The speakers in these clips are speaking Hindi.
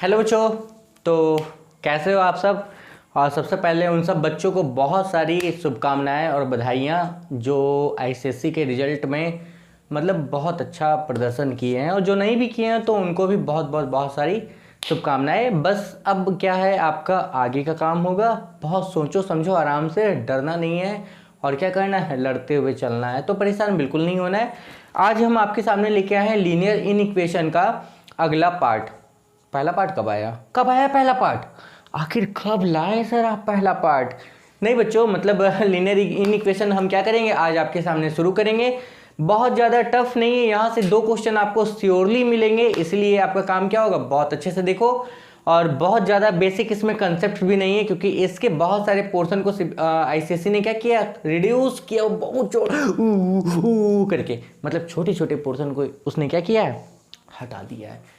हेलो बच्चों। तो कैसे हो आप सब। और सबसे पहले उन सब बच्चों को बहुत सारी शुभकामनाएं और बधाइयाँ जो आईसीएसई के रिजल्ट में मतलब बहुत अच्छा प्रदर्शन किए हैं, और जो नहीं भी किए हैं तो उनको भी बहुत बहुत बहुत सारी शुभकामनाएं। बस अब क्या है, आपका आगे का काम होगा। बहुत सोचो समझो आराम से, डरना नहीं है और क्या करना है, लड़ते हुए चलना है। तो परेशान बिल्कुल नहीं होना है। आज हम आपके सामने लेके आए हैं लीनियर इनइक्वेशन का अगला पार्ट। पहला पार्ट कब आया पहला पार्ट? आखिर कब लाए सर आप पहला पार्ट? नहीं बच्चों, मतलब लीनियर इनइक्वेशन हम क्या करेंगे, आज आपके सामने शुरू करेंगे। बहुत ज़्यादा टफ नहीं है, यहाँ से 2 क्वेश्चन आपको श्योरली मिलेंगे, इसलिए आपका काम क्या होगा, बहुत अच्छे से देखो। और बहुत ज़्यादा बेसिक इसमें कंसेप्ट भी नहीं है, क्योंकि इसके बहुत सारे पोर्शन को आईसीएसई ने क्या किया, रिड्यूस किया बहुत करके, मतलब छोटे छोटे पोर्शन को उसने क्या किया है, हटा दिया है।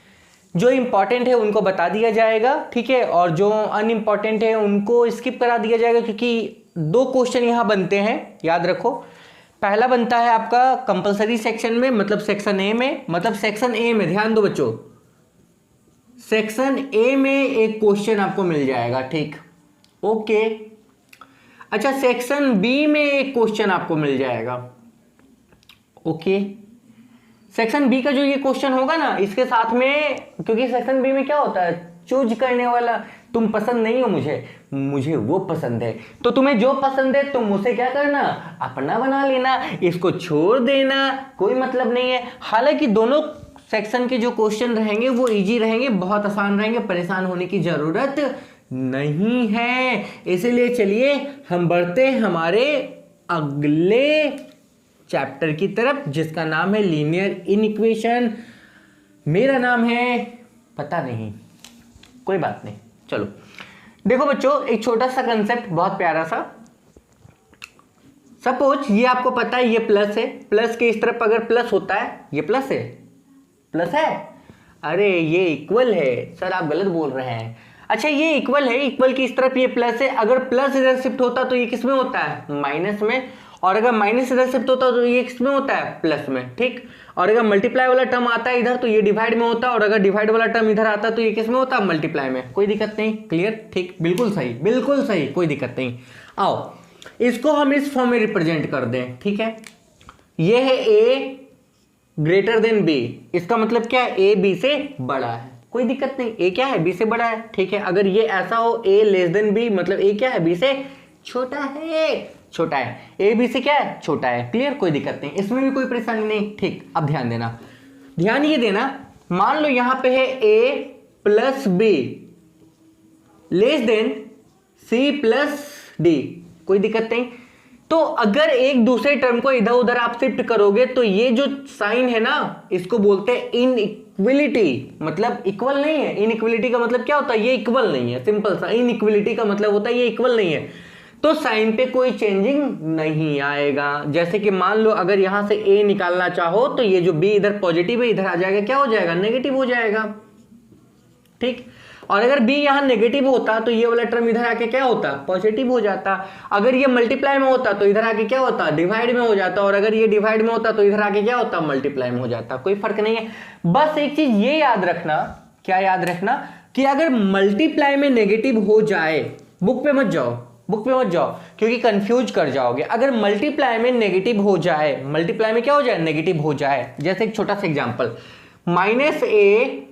जो इंपॉर्टेंट है उनको बता दिया जाएगा, ठीक है, और जो अनइम्पॉर्टेंट है उनको स्किप करा दिया जाएगा, क्योंकि 2 क्वेश्चन यहाँ बनते हैं, याद रखो। पहला बनता है आपका कंपलसरी सेक्शन में, मतलब सेक्शन ए में, मतलब सेक्शन ए में ध्यान दो बच्चों, सेक्शन ए में एक क्वेश्चन आपको मिल जाएगा, ठीक, ओके। अच्छा, सेक्शन बी में एक क्वेश्चन आपको मिल जाएगा, ओके। सेक्शन बी का जो ये क्वेश्चन होगा ना, इसके साथ में, क्योंकि सेक्शन बी में क्या होता है, चूज करने वाला, तुम पसंद नहीं हो मुझे वो पसंद है, तो तुम्हें जो पसंद है तुम उसे क्या करना, अपना बना लेना, इसको छोड़ देना, कोई मतलब नहीं है। हालांकि दोनों सेक्शन के जो क्वेश्चन रहेंगे वो इजी रहेंगे, बहुत आसान रहेंगे, परेशान होने की जरूरत नहीं है। इसीलिए चलिए हम बढ़ते हैं हमारे अगले चैप्टर की तरफ, जिसका नाम है लीनियर इनइक्वेशन। मेरा नाम है पता नहीं, कोई बात नहीं, चलो देखो बच्चों, एक छोटा सा कंसेप्ट, बहुत प्यारा सा। सपोज ये आपको पता है, ये प्लस है, प्लस के इस तरफ अगर प्लस होता है, ये प्लस है, अरे ये इक्वल है सर, आप गलत बोल रहे हैं। अच्छा, ये इक्वल है, इक्वल की इस तरफ ये प्लस है, अगर प्लस इधर शिफ्ट होता तो ये किस में होता है, माइनस में, और अगर माइनस इधर शिफ्ट होता तो ये किस में होता है, प्लस में, ठीक। और अगर मल्टीप्लाई वाला टर्म आता है इधर तो ये डिवाइड में होता है, और अगर डिवाइड वाला टर्म इधर आता तो ये किस में होता है, मल्टीप्लाई में। कोई दिक्कत नहीं, क्लियर, ठीक, बिल्कुल सही, कोई दिक्कत नहीं। आओ इसको हम इस फॉर्म में रिप्रेजेंट कर दें, ठीक है। ये है ए ग्रेटर देन बी, इसका मतलब क्या है, ए बी से बड़ा है, कोई दिक्कत नहीं, ए क्या है, बी से बड़ा है, ठीक है। अगर ये ऐसा हो, ए लेस देन बी, मतलब ए क्या है, बी से छोटा है, ए बी से क्या है, छोटा है, क्लियर, कोई दिक्कत नहीं, इसमें भी कोई परेशानी नहीं, ठीक। अब ध्यान ये देना, मान लो यहां पे है A plus B less than C plus D, कोई दिक्कत नहीं। तो अगर एक दूसरे टर्म को इधर उधर आप शिफ्ट करोगे तो ये जो साइन है ना, इसको बोलते हैं इनइक्वलिटी, मतलब इक्वल नहीं है। इनइक्वलिटी का मतलब क्या होता है, ये इक्वल नहीं है, सिंपल सा। इनइक्वलिटी का मतलब होता है ये इक्वल नहीं है, तो साइन पे कोई चेंजिंग नहीं आएगा। जैसे कि मान लो अगर यहां से ए निकालना चाहो तो ये जो बी इधर पॉजिटिव है, इधर आ जाएगा, क्या हो जाएगा, नेगेटिव हो जाएगा, ठीक। और अगर बी यहां नेगेटिव होता तो ये वाला टर्म इधर आके क्या होता, पॉजिटिव हो जाता। अगर ये मल्टीप्लाई में होता तो इधर आके क्या होता, डिवाइड में हो जाता। और अगर ये डिवाइड में होता तो इधर आके क्या होता, मल्टीप्लाई में हो जाता। कोई फर्क नहीं है। बस एक चीज ये याद रखना, क्या याद रखना, कि अगर मल्टीप्लाई में नेगेटिव हो जाए, बुक पे मत जाओ, क्योंकि कंफ्यूज कर जाओगे। अगर मल्टीप्लाई में नेगेटिव हो जाए, मल्टीप्लाई में क्या हो जाए, नेगेटिव हो जाए, जैसे एक छोटा सा एग्जांपल, माइनस ए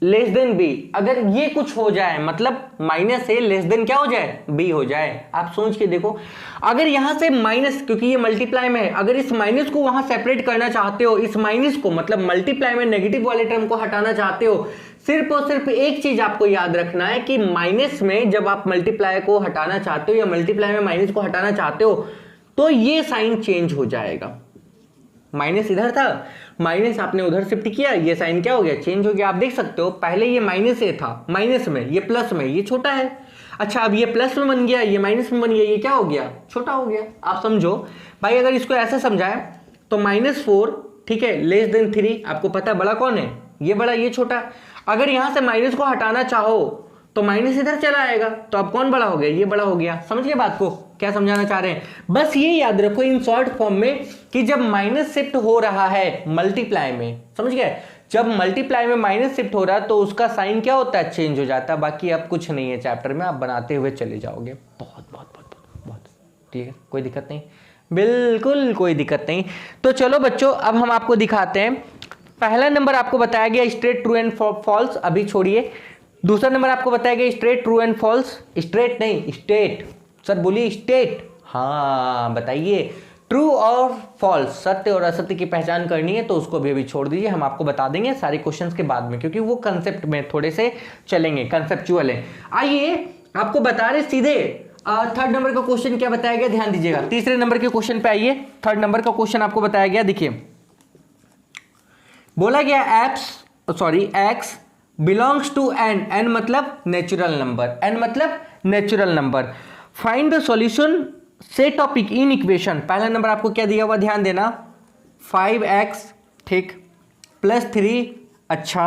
लेस देन बी, अगर ये कुछ हो जाए, मतलब माइनस ए लेस देन क्या हो जाए, बी हो जाए। आप सोच के देखो, अगर यहां से माइनस, क्योंकि ये मल्टीप्लाई में है, अगर इस माइनस को वहां सेपरेट करना चाहते हो, इस माइनस को, मतलब मल्टीप्लाई में नेगेटिव वाले टर्म को हटाना चाहते हो, सिर्फ और सिर्फ एक चीज आपको याद रखना है कि माइनस में जब आप मल्टीप्लाई को हटाना चाहते हो या मल्टीप्लाई में माइनस को हटाना चाहते हो तो ये साइन चेंज हो जाएगा। माइनस इधर था, माइनस आपने उधर शिफ्ट किया, ये साइन क्या हो गया, चेंज हो गया। आप देख सकते हो, पहले ये माइनस ए था, माइनस में, ये प्लस में, ये छोटा है। अच्छा, अब ये प्लस में बन गया, ये माइनस में बन गया, ये क्या हो गया, छोटा हो गया। आप समझो भाई, अगर इसको ऐसा समझाए तो -4, ठीक है, लेस देन 3, आपको पता है बड़ा कौन है, ये बड़ा, ये छोटा। अगर यहां से माइनस को हटाना चाहो तो माइनस इधर चला आएगा, तो अब कौन बड़ा हो गया, ये बड़ा हो गया। समझ गए बात को, क्या समझाना चाह रहे हैं। बस ये याद रखो इन शॉर्ट फॉर्म में कि जब माइनस शिफ्ट हो रहा है मल्टीप्लाई में, समझ गए, जब मल्टीप्लाई में माइनस शिफ्ट हो रहा है तो उसका साइन क्या होता है, चेंज हो जाता है। बाकी अब कुछ नहीं है चैप्टर में, आप बनाते हुए चले जाओगे। बहुत बहुत बहुत बहुत बहुत ठीक है, कोई दिक्कत नहीं, बिल्कुल कोई दिक्कत नहीं। तो चलो बच्चों, अब हम आपको दिखाते हैं। पहला नंबर आपको बताया गया स्ट्रेट ट्रू एंड फॉल्स, अभी छोड़िए। दूसरा नंबर आपको बताया गया straight true and false, straight नहीं स्टेट, सर बोलिए स्टेट, हाँ बताइए ट्रू और फॉल्स, सत्य और असत्य की पहचान करनी है तो उसको अभी छोड़ दीजिए, हम आपको बता देंगे सारे क्वेश्चंस के बाद में, क्योंकि वो कंसेप्ट में थोड़े से चलेंगे, कंसेप्चुअल है। आइए आपको बता रहे सीधे थर्ड नंबर का क्वेश्चन क्या बताया गया, ध्यान दीजिएगा। तीसरे नंबर के क्वेश्चन पे आइए, थर्ड नंबर का क्वेश्चन आपको बताया गया, देखिए बोला गया x belongs to n, n मतलब नेचुरल नंबर, एन मतलब natural number, find the solution set of inequation. पहला नंबर आपको क्या दिया हुआ, ध्यान देना, 5x ठीक प्लस 3 अच्छा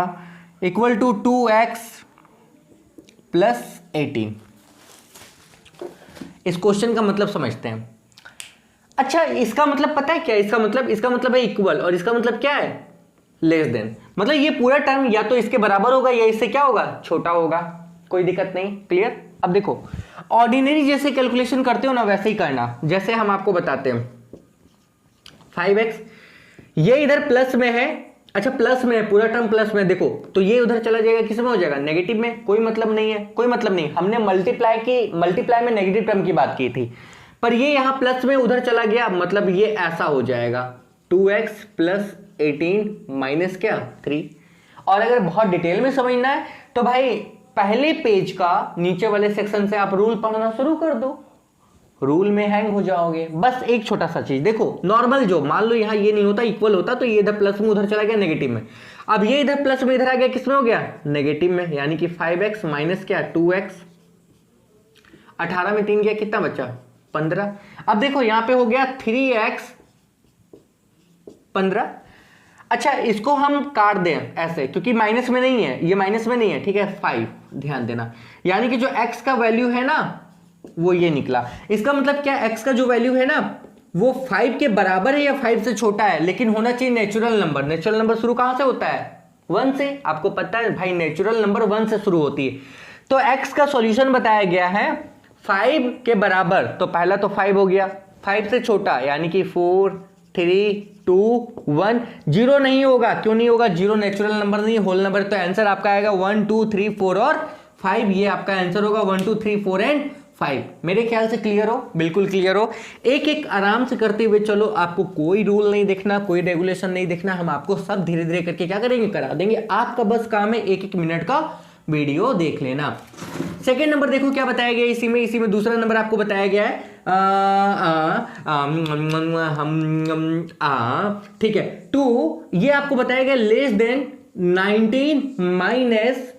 इक्वल टू 2x प्लस 18। इस क्वेश्चन का मतलब समझते हैं। अच्छा इसका मतलब पता है क्या, इसका मतलब है इक्वल, और इसका मतलब क्या है, लेस देन। मतलब ये पूरा टर्म या तो इसके बराबर होगा या इससे क्या होगा, छोटा होगा, कोई दिक्कत नहीं, क्लियर। अब देखो ऑर्डिनरी जैसे कैलकुलेशन करते हो ना वैसे ही करना, जैसे हम आपको बताते हैं 5x ये इधर प्लस में है, अच्छा प्लस में है, पूरा टर्म प्लस में, देखो तो ये उधर चला जाएगा, किस में हो जाएगा, नेगेटिव में, कोई मतलब नहीं है, कोई मतलब नहीं। हमने मल्टीप्लाई में नेगेटिव टर्म की बात की थी, पर ये यहां प्लस में उधर चला गया, मतलब ये ऐसा हो जाएगा 2x प्लस 18 माइनस क्या 3। और अगर बहुत डिटेल में समझना है तो भाई पहले पेज का नीचे वाले सेक्शन से आप रूल पढ़ना शुरू कर दो, रूल में हैंग हो जाओगे। बस एक छोटा सा चीज देखो, नॉर्मल जो मान लो यहां ये नहीं होता, इक्वल होता तो ये इधर प्लस में उधर चला गया नेगेटिव में, अब ये इधर प्लस में इधर आ गया, किसमें हो गया, नेगेटिव में, यानी कि 5x माइनस क्या 2x, 18 में 3 गया, कितना बचा 15। अब देखो यहां पे हो गया 3x 15। अच्छा इसको हम काट दें ऐसे, क्योंकि माइनस में नहीं है, ये माइनस में नहीं है, ठीक है 5, ध्यान देना, यानी कि जो x का वैल्यू है ना वो ये निकला। इसका मतलब क्या, x का जो वैल्यू है ना वो 5 के बराबर है या 5 से छोटा है, लेकिन होना चाहिए नेचुरल नंबर। नेचुरल नंबर शुरू कहां से होता है, 1 से, आपको पता है भाई नेचुरल नंबर 1 से शुरू होती है। तो x का सॉल्यूशन बताया गया है 5 के बराबर, तो पहला तो 5 हो गया, 5 से छोटा यानी कि 4 3 2 1, 0 नहीं होगा, क्यों नहीं होगा, 0 नेचुरल नंबर नहीं, होल नंबर, तो आंसर आपका आएगा 1 2 3 4 और 5, ये आपका आंसर होगा 1 2 3 4 एंड 5। मेरे ख्याल से क्लियर हो, बिल्कुल क्लियर हो। एक एक आराम से करते हुए चलो, आपको कोई रूल नहीं देखना, कोई रेगुलेशन नहीं देखना, हम आपको सब धीरे धीरे करके क्या करेंगे, करा देंगे। आपका बस काम है एक एक मिनट का वीडियो देख लेना। सेकेंड नंबर देखो क्या बताया गया इसी में दूसरा नंबर आपको बताया गया है ठीक है 2, ये आपको बताया गया लेस देन 19 माइनस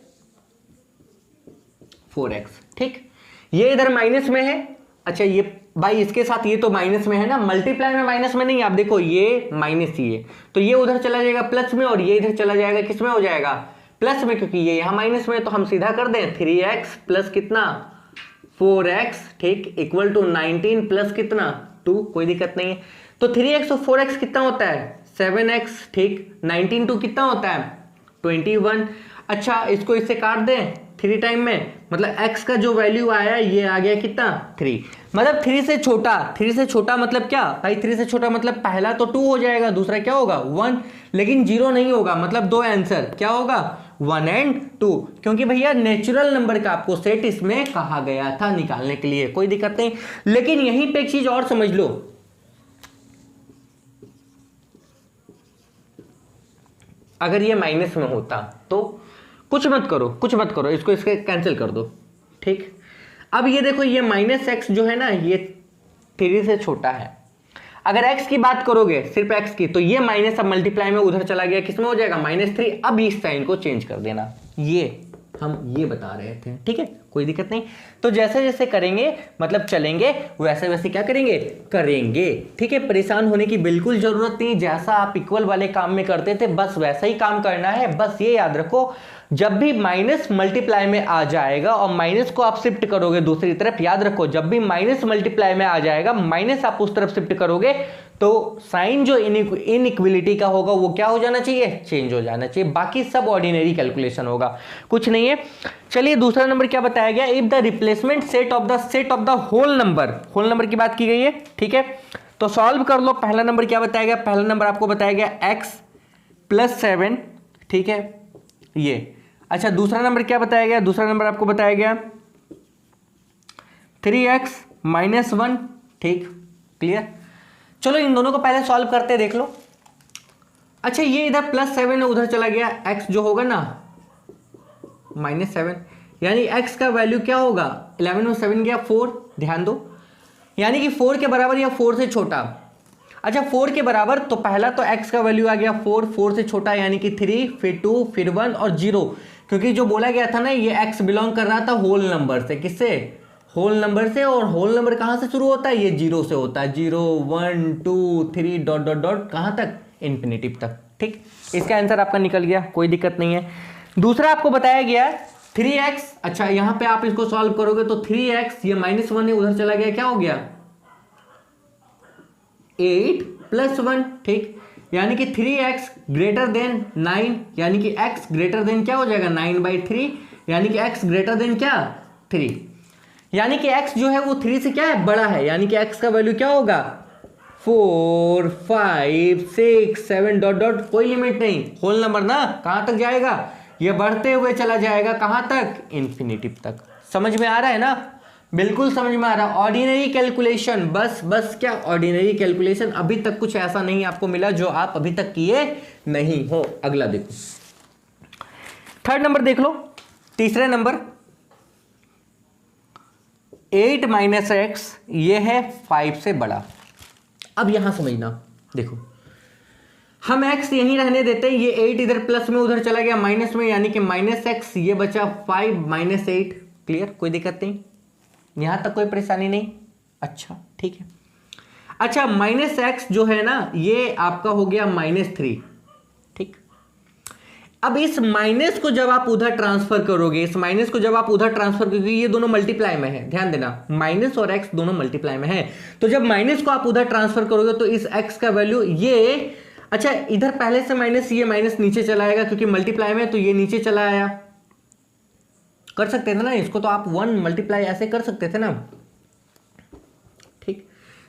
4x, ठीक, ये इधर माइनस में है। अच्छा ये भाई इसके साथ ये तो माइनस में है ना, मल्टीप्लाई में माइनस में नहीं, आप देखो ये माइनस ही है, तो ये उधर चला जाएगा प्लस में, और ये इधर चला जाएगा किस में हो जाएगा, प्लस में, क्योंकि ये यहां माइनस में, तो हम सीधा कर दें 3x प्लस कितना 4x, ठीक, इक्वल टू 19 प्लस कितना 2, कोई दिक्कत नहीं है। तो 3x और 4x कितना होता है 7x, ठीक, 19 टू कितना होता है 21। अच्छा इसको इससे काट दें 3 टाइम में, मतलब x का जो वैल्यू आया ये आ गया कितना 3, मतलब 3 से छोटा मतलब क्या भाई, 3 से छोटा मतलब पहला तो 2 हो जाएगा, दूसरा क्या होगा 1, लेकिन 0 नहीं होगा, मतलब 2 आंसर क्या होगा 1 एंड 2, क्योंकि भैया नेचुरल नंबर का आपको सेट इसमें कहा गया था निकालने के लिए, कोई दिक्कत नहीं। लेकिन यहीं पे एक चीज और समझ लो, अगर ये माइनस में होता तो कुछ मत करो, इसको इसके कैंसिल कर दो, ठीक। अब ये देखो ये माइनस एक्स जो है ना ये 3 से छोटा है, अगर x की बात करोगे सिर्फ x की, तो ये माइनस अब मल्टीप्लाई में उधर चला गया, किसमें हो जाएगा -3। अब इस साइन को चेंज कर देना, ये हम ये बता रहे थे, ठीक है, कोई दिक्कत नहीं। तो जैसे जैसे करेंगे मतलब चलेंगे, वैसे वैसे क्या करेंगे, ठीक है, परेशान होने की बिल्कुल जरूरत नहीं। जैसा आप इक्वल वाले काम में करते थे बस वैसा ही काम करना है। बस ये याद रखो, जब भी माइनस मल्टीप्लाई में आ जाएगा और माइनस को आप शिफ्ट करोगे दूसरी तरफ, याद रखो जब भी माइनस मल्टीप्लाई में आ जाएगा, माइनस आप उस तरफ शिफ्ट करोगे तो साइन जो इनइक्वलिटी का होगा वो क्या हो जाना चाहिए, चेंज हो जाना चाहिए, बाकी सब ऑर्डिनरी कैलकुलेशन होगा, कुछ नहीं है। चलिए दूसरा नंबर क्या बताया गया, if the replacement set of the whole number की बात की गई है, ठीक है। तो सॉल्व कर लो। पहला नंबर क्या बताया गया, पहला नंबर आपको बताया गया x + 7, ठीक है ये। अच्छा दूसरा नंबर क्या बताया गया, दूसरा नंबर आपको बताया गया 3x - 1, ठीक क्लियर। चलो इन दोनों को पहले सॉल्व करते देख लो। अच्छा ये इधर +7 है, उधर चला गया, x जो होगा ना -7, यानी x का वैल्यू क्या होगा, 11 में 7 गया 4, ध्यान दो, यानी कि 4 के बराबर या 4 से छोटा। अच्छा 4 के बराबर, तो पहला तो x का वैल्यू आ गया 4 से छोटा यानी कि 3, फिर 2, फिर 1 और 0, क्योंकि जो बोला गया था ना ये x बिलोंग कर रहा था होल नंबर से, किससे, होल नंबर से, और होल नंबर कहाँ से शुरू होता है, ये 0 से होता है, 0 1 2 3 डॉट डॉट डॉट कहाँ तक, इन्फिनिटिव तक, ठीक। इसका आंसर आपका निकल गया, कोई दिक्कत नहीं है। दूसरा आपको बताया गया 3x, अच्छा यहां पे आप इसको सॉल्व करोगे तो 3x, ये -1 है उधर चला गया, क्या हो गया 8 + 1, ठीक, यानी कि 3x > 9, यानी कि x > क्या हो जाएगा 9/3, यानी कि x > क्या 3, यानी कि x जो है वो 3 से क्या है, बड़ा है, यानी कि x का वैल्यू क्या होगा 4 5 6 7 डॉट डॉट, कोई लिमिट नहीं, होल नंबर ना कहां तक जाएगा, ये बढ़ते हुए चला जाएगा कहां तक, इन्फिनिटिव तक। समझ में आ रहा है ना, बिल्कुल समझ में आ रहा है। ऑर्डिनरी कैलकुलेशन, बस क्या ऑर्डिनरी कैलकुलेशन, अभी तक कुछ ऐसा नहीं आपको मिला जो आप अभी तक किए नहीं हो। अगला देखो, थर्ड नंबर देख लो, तीसरे नंबर 8 - x, ये है 5 से बड़ा। अब यहां समझना, देखो हम x यहीं रहने देते हैं, ये 8 इधर प्लस में उधर चला गया माइनस में, यानी कि -x, ये बचा 5 - 8, क्लियर, कोई दिक्कत नहीं, यहां तक कोई परेशानी नहीं। अच्छा ठीक है। अच्छा -x जो है ना ये आपका हो गया -3, ठीक। अब इस माइनस को जब आप उधर ट्रांसफर करोगे, इस माइनस को जब आप उधर ट्रांसफर करोगे, ये दोनों मल्टीप्लाई में है, ध्यान देना, माइनस और x दोनों मल्टीप्लाई में है, तो जब माइनस को आप उधर ट्रांसफर करोगे तो इस x का वैल्यू ये, अच्छा इधर पहले से माइनस, ये माइनस नीचे चला आएगा क्योंकि मल्टीप्लाई में, तो ये नीचे चला आया, कर सकते थे ना इसको, तो आप 1 मल्टीप्लाई ऐसे कर सकते थे ना, ठीक।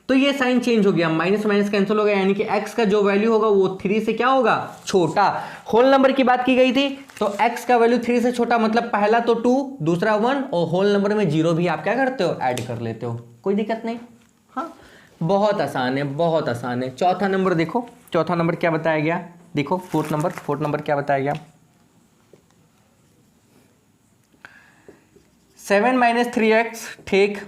तो ये साइन चेंज हो गया, माइनस माइनस कैंसिल हो गया, यानी कि x का जो वैल्यू होगा वो 3 से क्या होगा, छोटा। होल नंबर की बात की गई थी, तो x का वैल्यू 3 से छोटा, मतलब पहला तो 2, दूसरा 1, और होल नंबर में 0 भी आप क्या करते हो, ऐड कर लेते हो, कोई दिक्कत नहीं। हाँ बहुत आसान है, बहुत आसान है। चौथा नंबर देखो, चौथा नंबर क्या बताया गया, देखो फोर्थ नंबर क्या बताया गया, 7 - 3x, ठीक,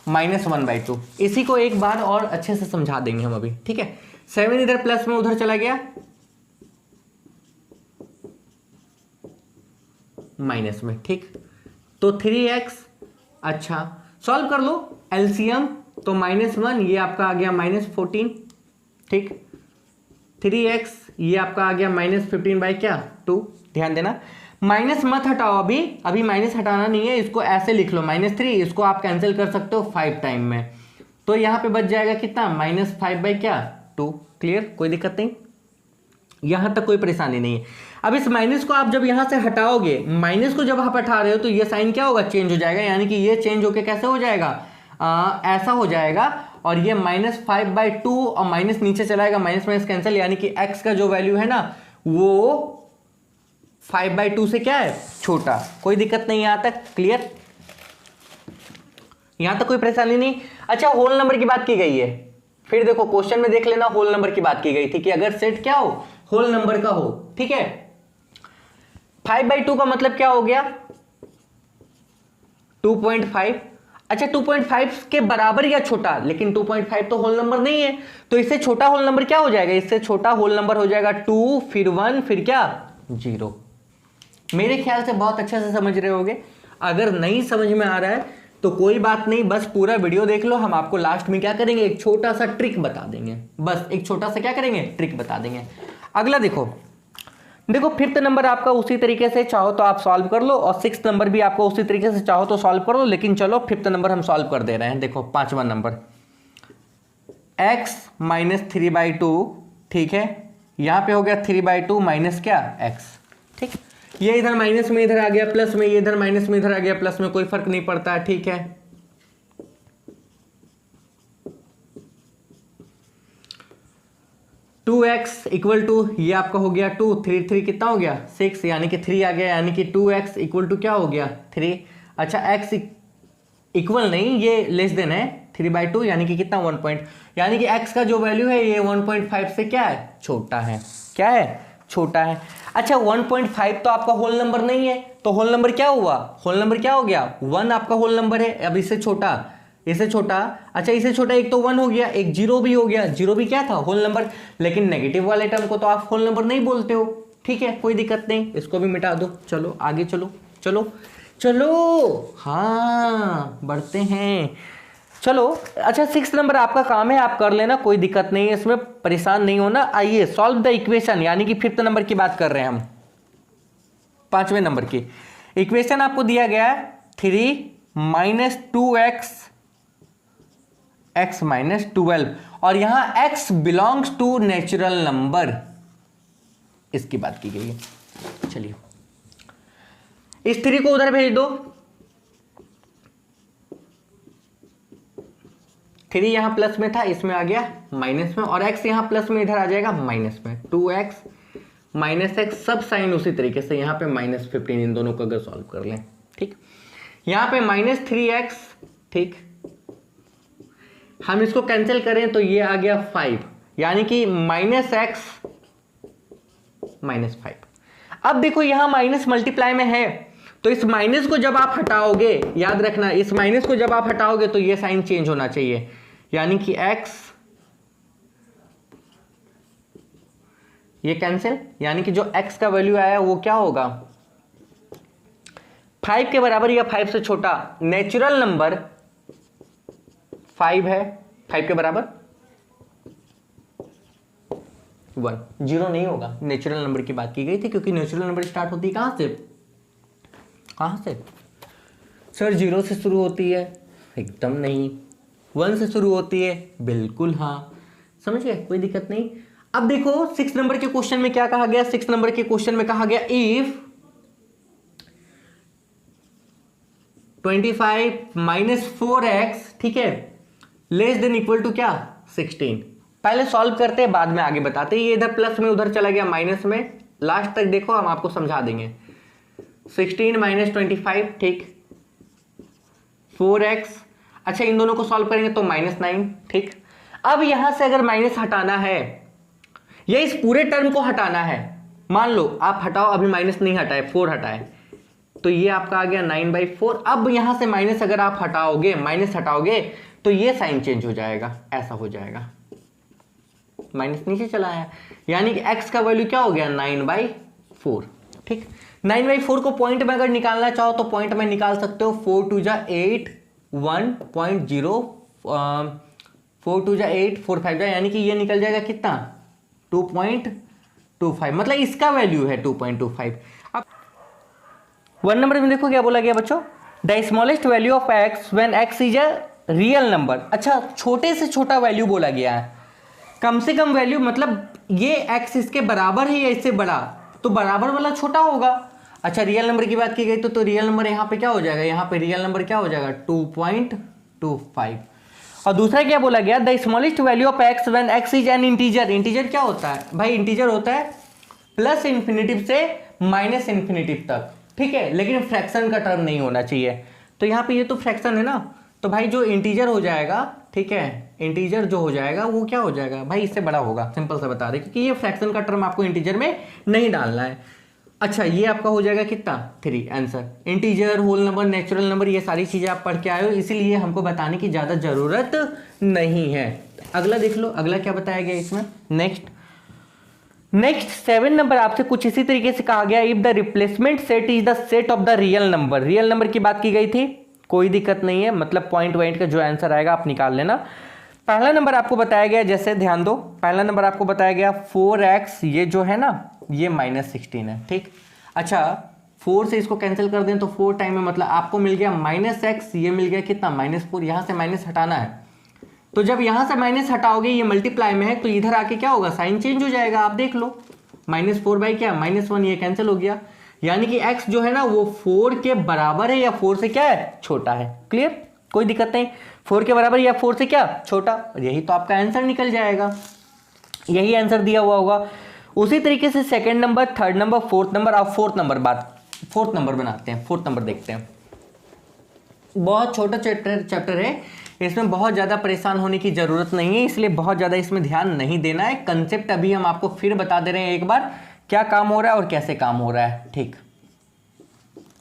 -1/2। इसी को एक बार और अच्छे से समझा देंगे हम अभी, ठीक है। 7 इधर प्लस में उधर चला गया माइनस में, ठीक, तो 3x, अच्छा सॉल्व कर लो एलसीएम, तो -1 ये आपका आ गया -14, ठीक, 3x ये आपका आ गया -15/2, ध्यान देना, माइनस मत हटाओ, अभी माइनस हटाना नहीं है, इसको ऐसे लिख लो -3, इसको आप कैंसिल कर सकते हो 5 टाइम में, तो यहां पे बच जाएगा कितना, -5/2, क्लियर, कोई दिक्कत नहीं, यहां तक कोई परेशानी नहीं है। अब इस माइनस को आप जब यहां से हटाओगे, माइनस को जब आप हटा रहे हो तो ये साइन क्या होगा, चेंज हो जाएगा, यानी कि ये चेंज होके कैसे हो जाएगा, ऐसा हो जाएगा, और ये -5/2 और माइनस नीचे चलाएगा, माइनस माइनस कैंसिल, यानी कि x का जो वैल्यू है ना वो 5/2 से क्या है, छोटा, कोई दिक्कत नहीं यहां तक, क्लियर, यहां तक कोई परेशानी नहीं। अच्छा होल नंबर की बात की गई है, फिर देखो क्वेश्चन में देख लेना, होल नंबर की बात की गई थी कि अगर सेट क्या हो, होल नंबर का हो, ठीक है। 5/2 का मतलब क्या हो गया, 2.5, अच्छा 2.5 के बराबर या छोटा, लेकिन 2.5 तो होल नंबर नहीं है, तो इससे छोटा होल नंबर क्या हो जाएगा, इससे छोटा होल नंबर हो जाएगा 2, फिर 1, फिर क्या 0। मेरे ख्याल से बहुत अच्छे से समझ रहे होगे। अगर नहीं समझ में आ रहा है तो कोई बात नहीं, बस पूरा वीडियो देख लो, हम आपको लास्ट में क्या करेंगे, एक छोटा सा ट्रिक बता देंगे, बस एक छोटा सा क्या करेंगे, ट्रिक बता देंगे। अगला देखो, फिफ्थ नंबर आपका उसी तरीके से चाहो तो आप सॉल्व कर लो, और सिक्स्थ नंबर भी आपको उसी तरीके से चाहो तो सॉल्व कर लो, लेकिन चलो फिफ्थ नंबर हम सॉल्व कर दे रहे हैं। देखो 5वां नंबर, x माइनस 3/2, ठीक है, यहाँ पे हो गया 3/2 माइनस क्या x, ठीक। ये इधर माइनस में इधर आ गया प्लस में, ये इधर माइनस में इधर आ गया प्लस में, कोई फर्क नहीं पड़ता है, ठीक है। 2x इक्वल टू ये आपका हो गया 2, 3 3 कितना हो गया 6, यानी कि 3 आ गया, यानी कि 2x इक्वल टू क्या हो गया 3। अच्छा x इक्वल नहीं, ये लेस देन है 3/2, यानी कि कितना 1 पॉइंट, यानी कि x का जो वैल्यू है ये 1.5 से क्या है छोटा है, क्या है छोटा है। अच्छा 1.5 तो आपका होल नंबर नहीं है, तो होल नंबर क्या हुआ, होल नंबर क्या हो गया 1 आपका होल नंबर है। अब इससे छोटा, इससे छोटा, अच्छा इससे छोटा एक तो 1 हो गया, एक 0 भी हो गया, 0 भी क्या था होल नंबर, लेकिन नेगेटिव वाले टर्म को तो आप होल नंबर नहीं बोलते हो, ठीक है, कोई दिक्कत नहीं, इसको भी मिटा दो। चलो आगे चलो, चलो चलो, हाँ बढ़ते हैं, चलो। अच्छा 6 नंबर आपका काम है, आप कर लेना, कोई दिक्कत नहीं है, इसमें परेशान नहीं होना। आइए सॉल्व द इक्वेशन, यानी कि 5th नंबर की बात कर रहे हैं हम, 5वें नंबर की इक्वेशन आपको दिया गया है 3 माइनस 2x x माइनस 12, और यहां x belongs to natural number, इसकी बात की गई है। चलिए इस 3 को उधर भेज दो, 3 यहां प्लस में था, इसमें आ गया माइनस में, और x यहां प्लस में इधर आ जाएगा माइनस में, 2x माइनस x, सब साइन उसी तरीके से, यहां पे -15, इन दोनों को अगर सॉल्व कर लें, ठीक। यहां पे -3x, ठीक, हम इसको कैंसिल करें तो ये आ गया 5, यानी कि -x -5। अब देखो यहां माइनस मल्टीप्लाई में है, तो इस माइनस को जब आप हटाओगे, याद रखना इस माइनस को जब आप हटाओगे तो ये साइन चेंज होना चाहिए, यानी कि x ये कैंसिल, यानी कि जो x का वैल्यू आया वो क्या होगा 5 के बराबर या 5 से छोटा। नेचुरल नंबर 5 है, 5 के बराबर 1, 0 नहीं होगा। नेचुरल नंबर की बात की गई थी, क्योंकि नेचुरल नंबर स्टार्ट होती है कहां से, कहां से सर, 0 से शुरू होती है, एकदम नहीं। 1 से शुरू होती है, बिल्कुल हाँ, समझ गए, कोई दिक्कत नहीं। अब देखो 6 नंबर के क्वेश्चन में क्या कहा गया, 6 नंबर के क्वेश्चन में कहा गया इफ 25 माइनस 4x, ठीक है, लेस देन इक्वल टू क्या 16। पहले सॉल्व करते हैं, बाद में आगे बताते हैं। ये इधर प्लस में उधर चला गया माइनस में, लास्ट तक देखो हम आपको समझा देंगे। 16 माइनस 25, ठीक, 4x, अच्छा इन दोनों को सॉल्व करेंगे तो -9, ठीक। अब यहां से अगर माइनस हटाना है, ये इस पूरे टर्म को हटाना है, मान लो आप हटाओ, अभी माइनस नहीं हटाए, 4 हटाए, तो ये आपका आ गया 9/4। अब यहां से माइनस अगर आप हटाओगे, माइनस हटाओगे तो ये साइन चेंज हो जाएगा, ऐसा हो जाएगा, माइनस नीचे चला आया, यानी कि x का वैल्यू क्या हो गया 9/4, ठीक। 9/4 को पॉइंट में अगर निकालना चाहो तो पॉइंट में निकाल सकते हो, 4 2 जा 8, 1.0, 4 2 जा 8, 4 5 जा, यानी कि ये निकल जाएगा कितना 2.25, मतलब इसका वैल्यू है 2.25। अब 1 नंबर में देखो क्या बोला गया बच्चों, the smallest value of x when x is a real number. अच्छा छोटे से छोटा वैल्यू बोला गया है, कम से कम वैल्यू, मतलब ये x इसके बराबर है या इससे बड़ा, तो बराबर वाला छोटा होगा। अच्छा रियल नंबर की बात की गई तो रियल नंबर यहाँ पे क्या हो जाएगा, यहाँ पे रियल नंबर क्या हो जाएगा 2.25। और दूसरा क्या बोला गया, the smallest value of x when x is an integer. Integer क्या होता है भाई, इंटीजर होता है प्लस इन्फिनिटिव से माइनस इन्फिनिटिव तक, ठीक है, लेकिन फ्रैक्शन का टर्म नहीं होना चाहिए। तो यहाँ पे ये तो फ्रैक्शन है ना, तो भाई जो इंटीजर हो जाएगा, ठीक है, इंटीजर जो हो जाएगा वो क्या हो जाएगा भाई, इससे बड़ा होगा, सिंपल सा बता रहे, क्योंकि ये फ्रैक्शन का टर्म आपको इंटीजर में नहीं डालना है। अच्छा ये आपका हो जाएगा कितना 3, answer. Integer, whole number, natural number, ये सारी चीजें आप पढ़ के आए हो, इसीलिए हमको बताने की ज्यादा जरूरत नहीं है। अगला देख लो, अगला क्या बताया गया इसमें, नेक्स्ट 7 नंबर आपसे कुछ इसी तरीके से कहा गया, if the replacement set is the set of the real number. Real number की बात की गई थी, कोई दिक्कत नहीं है, मतलब पॉइंट वाइंट का जो आंसर आएगा आप निकाल लेना। पहला नंबर आपको बताया गया, जैसे ध्यान दो, पहला नंबर आपको बताया गया 4x, ये जो है ना ये -16 है, ठीक। अच्छा 4 से इसको कैंसिल कर दें तो 4 टाइम में मतलब आपको मिल गया -x, ये मिल गया कितना -4, यहां से माइनस हटाना है तो जब यहां से माइनस हटाओगे, ये मल्टीप्लाई में है, तो इधर आके क्या होगा, साइन चेंज हो जाएगा। आप देख लो, -4 बाई क्या -1, ये कैंसिल हो गया। यानी कि x जो है ना वो 4 के बराबर है या 4 से क्या है, छोटा है। क्लियर, कोई दिक्कत नहीं, 4 के बराबर या 4 से क्या, छोटा। यही तो आपका आंसर निकल जाएगा, यही आंसर दिया हुआ होगा। उसी तरीके से second number, third number, fourth number. अब फोर्थ नंबर बनाते हैं, फोर्थ नंबर देखते हैं। बहुत छोटा चैप्टर है, इसमें बहुत ज़्यादा परेशान होने की ज़रूरत नहीं है, इसलिए बहुत ज़्यादा इसमें ध्यान नहीं देना है। कंसेप्ट अभी हम आपको फिर बता दे रहे हैं एक बार, क्या काम हो रहा है और कैसे काम हो रहा है। ठीक,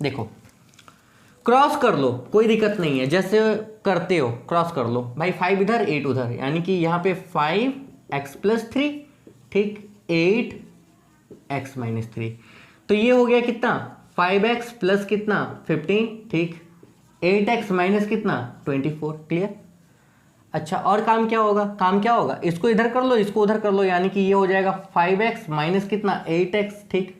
देखो क्रॉस कर लो, कोई दिक्कत नहीं है, जैसे करते हो क्रॉस कर लो भाई। 5 इधर 8 उधर, यानी कि यहाँ पे 5x + 3, ठीक, 8x - 3। तो ये हो गया कितना, 5x प्लस कितना 15, ठीक, 8x माइनस कितना 24। क्लियर। अच्छा, और काम क्या होगा, काम क्या होगा, इसको इधर कर लो, इसको उधर कर लो, यानी कि ये हो जाएगा 5x माइनस कितना 8x, ठीक,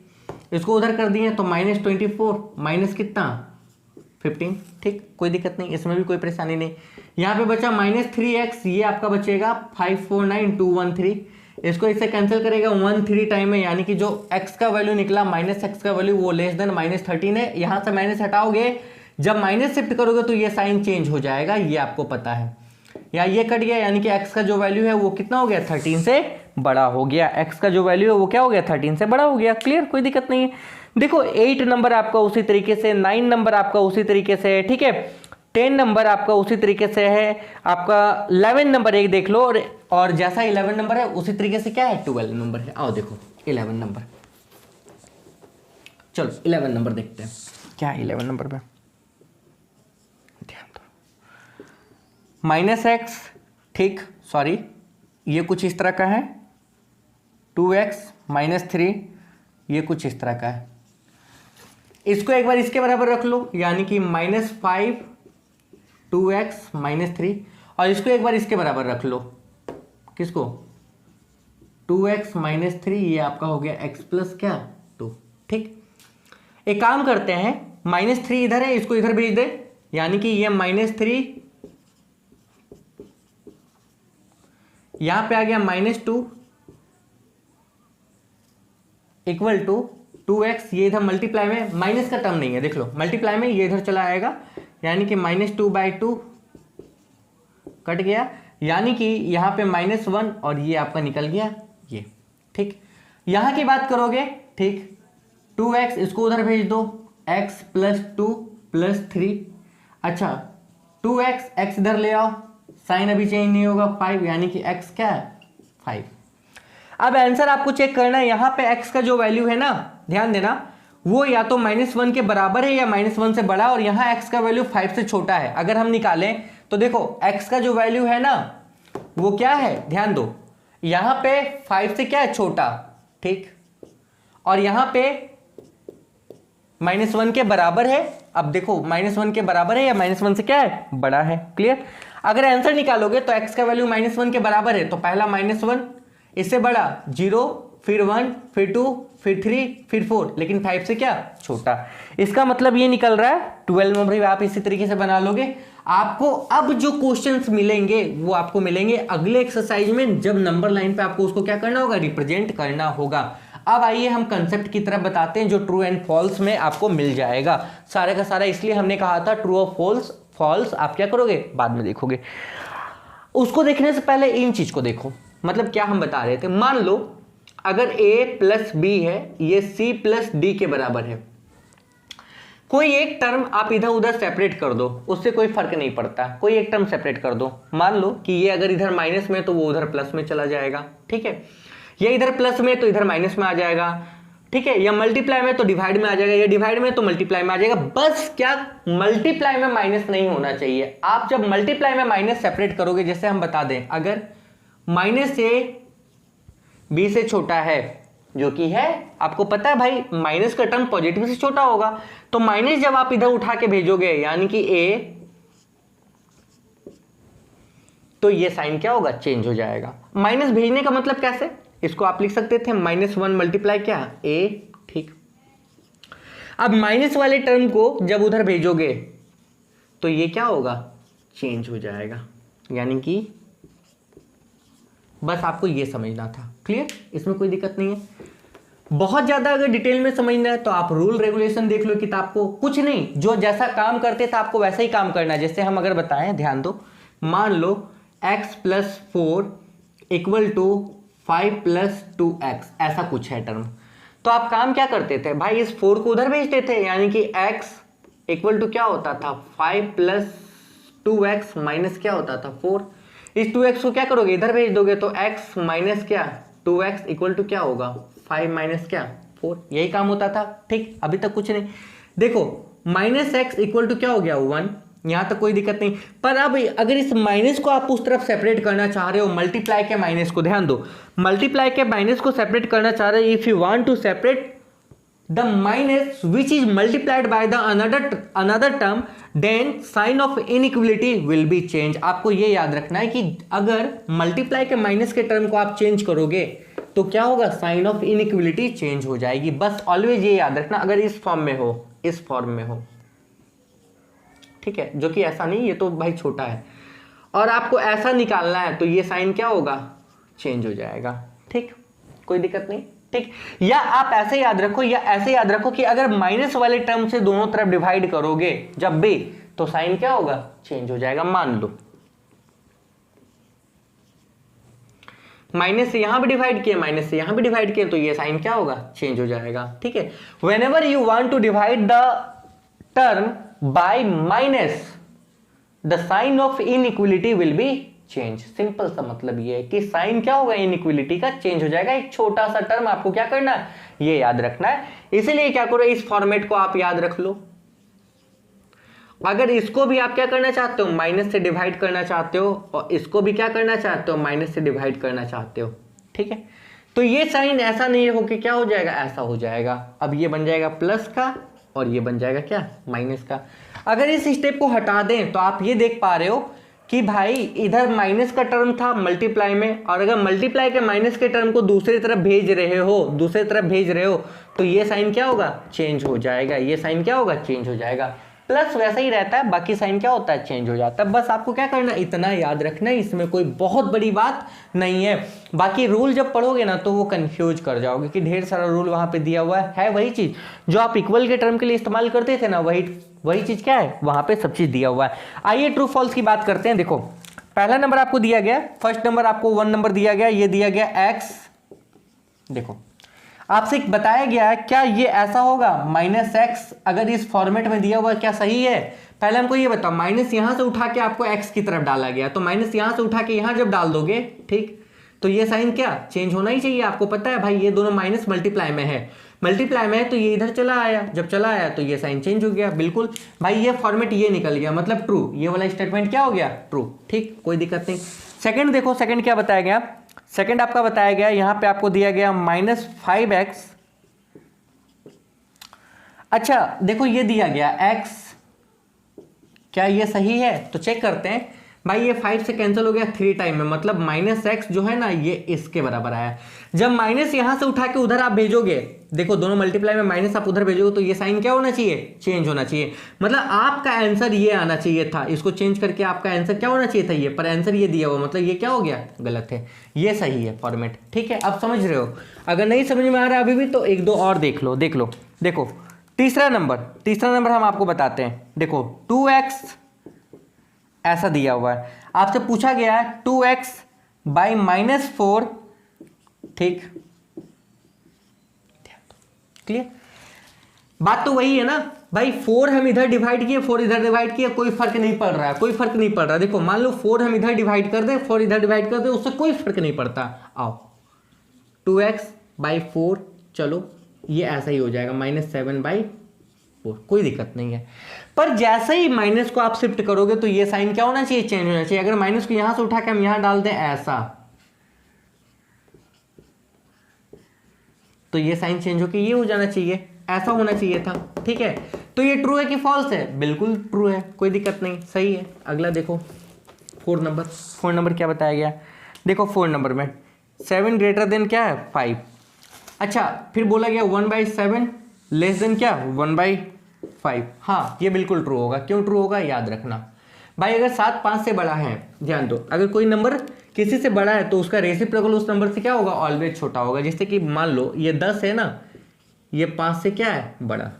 इसको उधर कर दिए तो -24 माइनस कितना 15, ठीक, कोई दिक्कत नहीं, इसमें भी कोई परेशानी नहीं। यहाँ पे बचा -3x, ये आपका बचेगा 549213। इसको इससे कैंसिल करेगा 13 टाइम में, यानी कि जो x का वैल्यू निकला -x का वैल्यू वो लेस देन -13 है। यहाँ से माइनस हटाओगे, जब माइनस शिफ्ट करोगे तो ये साइन चेंज हो जाएगा, ये आपको पता है। या ये कट गया, यानी कि x का जो वैल्यू है वो कितना हो गया, 13 से बड़ा हो गया। x का जो वैल्यू है वो क्या हो गया, 13 से बड़ा हो गया। क्लियर, कोई दिक्कत नहीं है। देखो 8 नंबर आपका उसी तरीके से, 9 नंबर आपका उसी तरीके से है, ठीक है, 10 नंबर आपका उसी तरीके से है, आपका 11 नंबर एक देख लो, और जैसा 11 नंबर है उसी तरीके से क्या है, 12 नंबर है। आओ देखो 11 नंबर, चलो 11 नंबर देखते हैं क्या है 11 नंबर पे। -x, ठीक, सॉरी, ये कुछ इस तरह का है, 2x - 3, ये कुछ इस तरह का है। इसको एक बार इसके बराबर रख लो, यानी कि -5 2x - 3, और इसको एक बार इसके बराबर रख लो, किसको, 2x - 3, ये आपका हो गया x प्लस क्या 2, ठीक। एक काम करते हैं, -3 इधर है, इसको इधर भेज दे, यानी कि ये -3 यहां पे आ गया -2 इक्वल टू 2x, ये इधर मल्टीप्लाई में, माइनस का टर्म नहीं है, देख लो मल्टीप्लाई में ये इधर चला आएगा, यानी कि -2/2 कट गया, यानी कि यहां पे -1 और ये आपका निकल गया ये, ठीक। यहां की बात करोगे, ठीक, 2x इसको उधर भेज दो, x + 2 + 3, अच्छा 2x, x इधर ले आओ, साइन अभी चेंज नहीं होगा, 5, यानी कि x क्या है 5। अब आंसर आपको चेक करना है, यहां पे x का जो वैल्यू है ना, ध्यान देना, वो या तो -1 के बराबर है या -1 से बड़ा, और यहां x का वैल्यू 5 से छोटा है। अगर हम निकालें तो देखो x का जो वैल्यू है ना वो क्या है, ध्यान दो, यहां पे 5 से क्या है, छोटा, ठीक, और यहां पे -1 के बराबर है। अब देखो -1 के बराबर है या -1 से क्या है, बड़ा है। क्लियर। अगर आंसर निकालोगे तो x का वैल्यू -1 के बराबर है, तो पहला -1, इससे बड़ा 0, फिर 1, फिर 2, फिर 3, फिर 4, लेकिन 5 से क्या छोटा। इसका मतलब ये निकल रहा है 12 नंबर। आप इसी तरीके से बना लोगे। आपको अब जो क्वेश्चंस मिलेंगे वो आपको मिलेंगे अगले एक्सरसाइज में, जब नंबर लाइन पे आपको उसको क्या करना होगा, रिप्रेजेंट करना होगा। अब आइए हम कंसेप्ट की तरफ बताते हैं, जो ट्रू एंड फॉल्स में आपको मिल जाएगा सारे का सारा। इसलिए हमने कहा था ट्रू और फॉल्स, फॉल्स आप क्या करोगे बाद में देखोगे। उसको देखने से पहले इन चीज को देखो, मतलब क्या हम बता रहे थे। मान लो अगर a + b है, ये c + d के बराबर है, कोई एक टर्म आप इधर उधर सेपरेट कर दो, उससे कोई फर्क नहीं पड़ता, कोई एक टर्म सेपरेट कर दो। मान लो कि ये अगर इधर माइनस में तो वो उधर प्लस में चला जाएगा, ठीक है, ये इधर प्लस में तो इधर माइनस में आ जाएगा, ठीक है, या मल्टीप्लाई में तो डिवाइड में आ जाएगा, या डिवाइड में तो मल्टीप्लाई में आ जाएगा। बस क्या मल्टीप्लाई में माइनस नहीं होना चाहिए। आप जब मल्टीप्लाई में माइनस सेपरेट करोगे, जैसे हम बता दें, अगर -a b से छोटा है, जो कि है, आपको पता है भाई माइनस का टर्म पॉजिटिव से छोटा होगा, तो माइनस जब आप इधर उठा के भेजोगे, यानी कि a, तो ये साइन क्या होगा, चेंज हो जाएगा। माइनस भेजने का मतलब कैसे, इसको आप लिख सकते थे -1 मल्टीप्लाई क्या a, ठीक। अब माइनस वाले टर्म को जब उधर भेजोगे तो ये क्या होगा, चेंज हो जाएगा, यानी कि बस आपको ये समझना था। क्लियर, इसमें कोई दिक्कत नहीं है। बहुत ज़्यादा अगर डिटेल में समझना है तो आप रूल रेगुलेशन देख लो किताब को, कुछ नहीं, जो जैसा काम करते थे आपको वैसा ही काम करना है। जैसे हम अगर बताएं, ध्यान दो, मान लो x + 4 = 5 + 2x, ऐसा कुछ है टर्म। तो आप काम क्या करते थे भाई, इस 4 को उधर भेजते थे, यानी कि x = क्या होता था 5 + 2x माइनस क्या होता था 4। इस 2x को क्या करोगे, इधर भेज दोगे, तो x माइनस क्या 2x = क्या होगा 5 माइनस क्या 4, यही काम होता था। ठीक, अभी तक कुछ नहीं। देखो -x = क्या हो गया 1, यहां तक कोई दिक्कत नहीं। पर अब अगर इस माइनस को आप उस तरफ सेपरेट करना चाह रहे हो, मल्टीप्लाई के माइनस को, ध्यान दो, मल्टीप्लाई के माइनस को सेपरेट करना चाह रहे हो, if you want to separate the minus which is multiplied by the another term, then sign of inequality will be changed। आपको ये याद रखना है कि अगर मल्टीप्लाई के माइनस के टर्म को आप चेंज करोगे तो क्या होगा, साइन ऑफ इनइक्वलिटी चेंज हो जाएगी। बस ऑलवेज ये याद रखना, अगर इस फॉर्म में हो, इस फॉर्म में हो, ठीक है, जो कि ऐसा नहीं, ये तो भाई छोटा है, और आपको ऐसा निकालना है तो ये साइन क्या होगा, चेंज हो जाएगा। ठीक, कोई दिक्कत नहीं। ठीक, या आप ऐसे याद रखो, या ऐसे याद रखो कि अगर माइनस वाले टर्म से दोनों तरफ डिवाइड करोगे जब भी, तो साइन क्या होगा, चेंज हो जाएगा। मान लो माइनस से यहां भी डिवाइड किए, माइनस से यहां भी डिवाइड किए, तो ये साइन क्या होगा, चेंज हो जाएगा। ठीक है, whenever you want to divide the term by minus, the sign of inequality will be change. Simple सा मतलब ये है कि साइन क्या होगा, इनइक्वलिटी का चेंज हो जाएगा। एक छोटा सा टर्म आपको क्या करना है, ये याद रखना है। इसीलिए क्या करो, इस फॉर्मेट को आप याद रख लो। अगर इसको भी आप क्या करना चाहते हो, माइनस से डिवाइड करना चाहते हो, और इसको भी क्या करना चाहते हो, माइनस से डिवाइड करना चाहते हो। ठीक है, तो ये साइन ऐसा नहीं हो कि क्या हो जाएगा, ऐसा हो जाएगा। अब ये बन जाएगा प्लस का, और ये बन जाएगा क्या, माइनस का। अगर इस स्टेप को हटा दें तो आप ये देख पा रहे हो कि भाई इधर माइनस का टर्म था मल्टीप्लाई में, और अगर मल्टीप्लाई के माइनस के टर्म को दूसरी तरफ भेज रहे हो, तो ये साइन क्या होगा, चेंज हो जाएगा। ये साइन क्या होगा, चेंज हो जाएगा। प्लस वैसा ही रहता है, बाकी साइन क्या होता है, चेंज हो जाता है। बस आपको क्या करना है, इतना याद रखना है, इसमें कोई बहुत बड़ी बात नहीं है। बाकी रूल जब पढ़ोगे ना तो वो कंफ्यूज कर जाओगे कि ढेर सारा रूल वहां पे दिया हुआ है वही चीज जो आप इक्वल के टर्म के लिए इस्तेमाल करते थे ना, वही चीज क्या है, वहां पे सब चीज दिया हुआ है। आइए ट्रू फॉल्स की बात करते हैं। देखो पहला नंबर आपको दिया गया, फर्स्ट नंबर आपको 1 नंबर दिया गया, ये दिया गया x। देखो आपसे बताया गया है क्या ये ऐसा होगा, -x अगर इस फॉर्मेट में दिया हुआ क्या सही है। पहले हमको ये बताओ, माइनस यहां से उठा के आपको x की तरफ डाला गया, तो माइनस यहां से उठा के यहां जब डाल दोगे, ठीक, तो ये साइन क्या चेंज होना ही चाहिए। आपको पता है भाई ये दोनों माइनस मल्टीप्लाई में है, तो ये इधर चला आया, जब चला आया तो ये साइन चेंज हो गया। बिल्कुल भाई ये फॉर्मेट ये निकल गया, मतलब ट्रू, ये वाला स्टेटमेंट क्या हो गया, ट्रू। ठीक, कोई दिक्कत नहीं। सेकंड देखो, सेकंड क्या बताया गया, सेकंड आपका बताया गया, यहां पे आपको दिया गया -5x। अच्छा देखो ये दिया गया x, क्या ये सही है, तो चेक करते हैं। भाई ये 5 से कैंसिल हो गया 3 टाइम में, मतलब -x जो है ना ये इसके बराबर आया। जब माइनस यहां से उठा के उधर आप भेजोगे, देखो दोनों मल्टीप्लाई में माइनस आप उधर भेजोगे, तो ये साइन क्या होना चाहिए, चेंज होना चाहिए। मतलब आपका आंसर ये आना चाहिए था, इसको चेंज करके आपका आंसर क्या होना चाहिए था ये, पर आंसर ये दिया हुआ, मतलब ये क्या हो गया, गलत है। ये सही है फॉर्मेट। ठीक है, अब समझ रहे हो। अगर नहीं समझ में आ रहा अभी भी तो 1-2 और देख लो। देखो तीसरा नंबर हम आपको बताते हैं। देखो 2x ऐसा दिया हुआ है, आपसे पूछा गया है 2x बाई -4। ठीक, क्लियर, बात तो वही है ना भाई। 4 हम इधर डिवाइड किए, 4 इधर डिवाइड किए, कोई फर्क नहीं पड़ रहा है, देखो मान लो 4 हम इधर डिवाइड कर दे, 4 इधर डिवाइड कर दे, उससे कोई फर्क नहीं पड़ता। आओ 2x बाई 4, चलो ये ऐसा ही हो जाएगा, -7/4, कोई दिक्कत नहीं है। पर जैसे ही माइनस को आप शिफ्ट करोगे तो ये साइन क्या होना चाहिए, चेंज होना चाहिए। अगर माइनस को यहां से उठा के हम यहां डाल दें ऐसा, तो ये साइन चेंज होकर ये हो जाना चाहिए, ऐसा होना चाहिए था। ठीक है, तो ये ट्रू है कि फॉल्स है, बिल्कुल ट्रू है, कोई दिक्कत नहीं, सही है। अगला देखो 4 नंबर क्या बताया गया। देखो 4 नंबर में 7 ग्रेटर देन क्या है 5। अच्छा फिर बोला गया 1/7 लेस देन क्या 1/5। हाँ ये बिल्कुल ट्रू होगा। क्यों ट्रू होगा, याद रखना भाई, अगर 7 5 से बड़ा है, ध्यान दो, अगर कोई नंबर किसी से बड़ा है तो उसका रेसिप्रोकल उस नंबर से क्या होगा, ऑलवेज छोटा होगा। जैसे कि मान लो ये 10 है ना, ये 5 से क्या है, बड़ा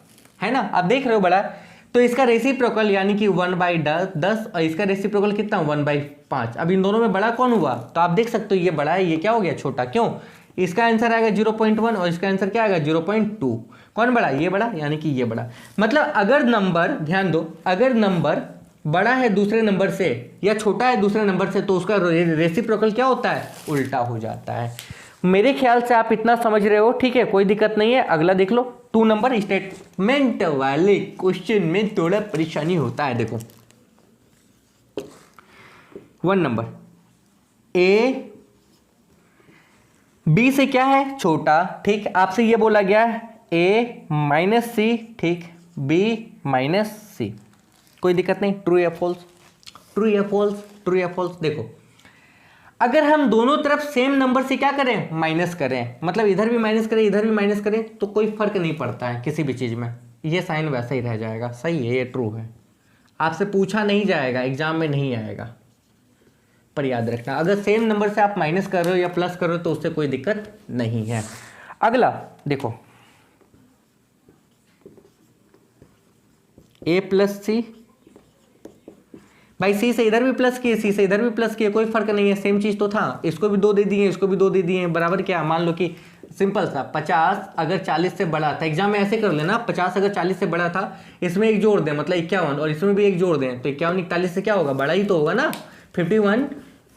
है ना, आप देख रहे हो बड़ा, तो इसका रेसिप्रोकल यानी कि 1/10 और इसका रेसिप्रोकल कितना 1/5। अब इन दोनों में बड़ा कौन हुआ, तो आप देख सकते हो ये बड़ा है, ये क्या हो गया छोटा। क्यों, इसका आंसर आएगा 0.1 और इसका आंसर क्या आएगा 0.2। कौन बड़ा, ये बड़ा, यानी कि ये बड़ा। मतलब अगर नंबर, ध्यान दो, अगर नंबर बड़ा है दूसरे नंबर से या छोटा है दूसरे नंबर से तो उसका रेसिप्रोकल क्या होता है, उल्टा हो जाता है। मेरे ख्याल से आप इतना समझ रहे हो, ठीक है, कोई दिक्कत नहीं है। अगला देख लो, 2 नंबर स्टेटमेंट वाले क्वेश्चन में थोड़ा परेशानी होता है। देखो 1 नंबर, ए बी से क्या है, छोटा, ठीक। आपसे ये बोला गया है ए माइनस सी, ठीक, बी माइनस सी, कोई दिक्कत नहीं। ट्रू या फॉल्स, ट्रू या फॉल्स, ट्रू या फॉल्स। देखो अगर हम दोनों तरफ सेम नंबर से क्या करें, माइनस करें, मतलब इधर भी माइनस करें इधर भी माइनस करें, तो कोई फर्क नहीं पड़ता है किसी भी चीज में, ये साइन वैसा ही रह जाएगा। सही है, ये ट्रू है, आपसे पूछा नहीं जाएगा, एग्जाम में नहीं आएगा, पर याद रखना अगर सेम नंबर से आप माइनस कर रहे हो या प्लस कर रहे हो तो उससे कोई दिक्कत नहीं है। अगला देखो, ए प्लस सी, भाई सी से इधर भी प्लस किए सी से इधर भी प्लस किए, कोई फर्क नहीं है, सेम चीज तो था। इसको भी 2 दे दिए इसको भी 2 दे दिए, बराबर क्या। मान लो कि सिंपल सा 50 अगर 40 से बड़ा था, एग्जाम में ऐसे कर लेना, 50 अगर 40 से बड़ा था, इसमें एक जोड़ दें मतलब 51 और इसमें भी एक जोड़ दें, तो 51 41 से क्या होगा, बड़ा ही तो होगा ना। 51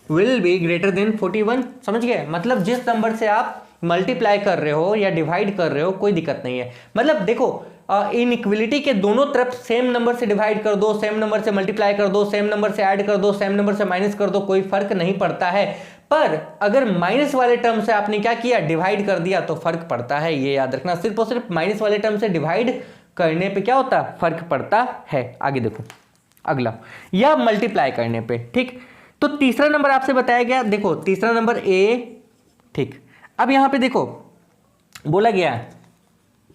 विल बी ग्रेटर देन 41, समझ गए। मतलब जिस नंबर से आप मल्टीप्लाई कर रहे हो या डिवाइड कर रहे हो कोई दिक्कत नहीं है। मतलब देखो इनइक्वलिटी के दोनों तरफ सेम नंबर से डिवाइड कर दो, सेम नंबर से मल्टीप्लाई कर दो, सेम नंबर से ऐड कर दो, सेम नंबर से माइनस कर दो, कोई फर्क नहीं पड़ता है। पर अगर माइनस वाले टर्म से आपने क्या किया, डिवाइड कर दिया, तो फर्क पड़ता है, ये याद रखना। सिर्फ और सिर्फ माइनस वाले टर्म से डिवाइड करने पे क्या होता है, फर्क पड़ता है। आगे देखो अगला, या मल्टीप्लाई करने पे, ठीक। तो तीसरा नंबर आपसे बताया गया, देखो तीसरा नंबर ए, ठीक। अब यहां पे देखो बोला गया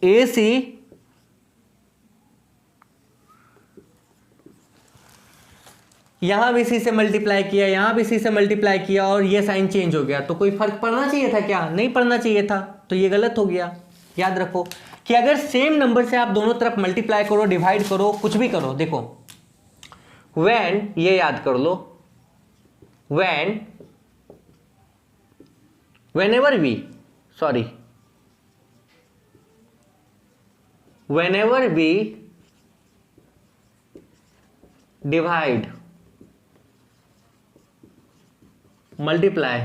ए सी यहां भी सी से मल्टीप्लाई किया, यहां भी सी से मल्टीप्लाई किया और ये साइन चेंज हो गया, तो कोई फर्क पड़ना चाहिए था क्या, नहीं पड़ना चाहिए था, तो ये गलत हो गया। याद रखो कि अगर सेम नंबर से आप दोनों तरफ मल्टीप्लाई करो, डिवाइड करो, कुछ भी करो, देखो व्हेन, ये याद कर लो, whenever we divide, multiply,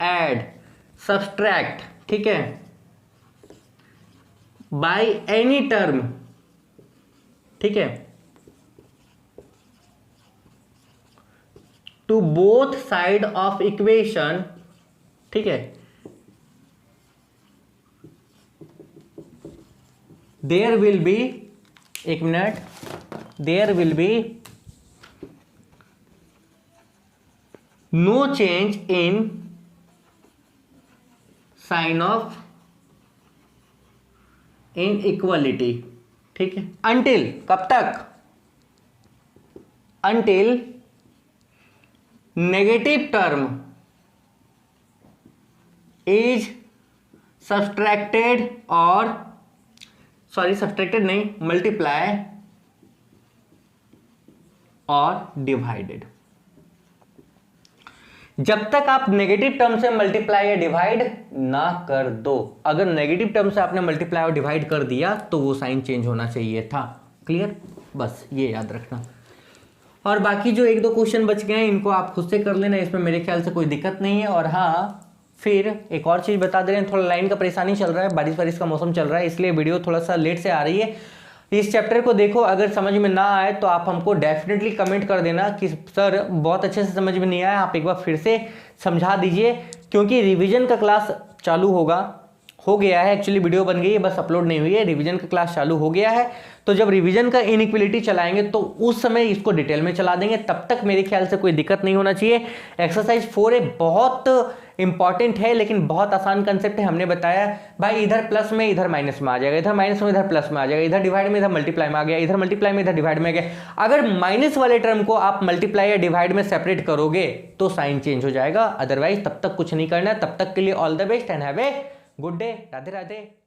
add, subtract, ठीक है, by any term, ठीक है, to both side of equation, ठीक है, there will be, एक minute, there will be no change in sign of inequality, ठीक है, until, कब तक, until negative term is subtracted और सब्सट्रैक्टेड नहीं, मल्टीप्लाई और डिवाइडेड। जब तक आप नेगेटिव टर्म से मल्टीप्लाई या डिवाइड ना कर दो, अगर नेगेटिव टर्म से आपने मल्टीप्लाई और डिवाइड कर दिया तो वो साइन चेंज होना चाहिए था। क्लियर, बस ये याद रखना। और बाकी जो 1-2 क्वेश्चन बच गए हैं इनको आप खुद से कर लेना, इसमें मेरे ख्याल से कोई दिक्कत नहीं है। और हाँ, फिर एक और चीज़ बता दे रहे हैं, थोड़ा लाइन का परेशानी चल रहा है, बारिश का मौसम चल रहा है, इसलिए वीडियो थोड़ा सा लेट से आ रही है। इस चैप्टर को देखो, अगर समझ में ना आए तो आप हमको डेफिनेटली कमेंट कर देना कि सर बहुत अच्छे से समझ में नहीं आया, आप एक बार फिर से समझा दीजिए, क्योंकि रिवीजन का क्लास चालू होगा हो गया है, एक्चुअली वीडियो बन गई है, बस अपलोड नहीं हुई है, रिवीजन का क्लास चालू हो गया है। तो जब रिवीजन का इनइक्वलिटी चलाएंगे तो उस समय इसको डिटेल में चला देंगे, तब तक मेरे ख्याल से कोई दिक्कत नहीं होना चाहिए। एक्सरसाइज 4A बहुत इंपॉर्टेंट है, लेकिन बहुत आसान कंसेप्ट है। हमने बताया भाई इधर प्लस में इधर माइनस में आ जाएगा, इधर माइनस में इधर प्लस में आ जाएगा, इधर डिवाइड में इधर मल्टीप्लाई में आ गया, इधर मल्टीप्लाई में इधर डिवाइड में आ गया। अगर माइनस वाले टर्म को आप मल्टीप्लाई या डिवाइड में सेपरेट करोगे तो साइन चेंज हो जाएगा, अदरवाइज तब तक कुछ नहीं करना है। तब तक के लिए all the best and have a good day. Radhe Radhe.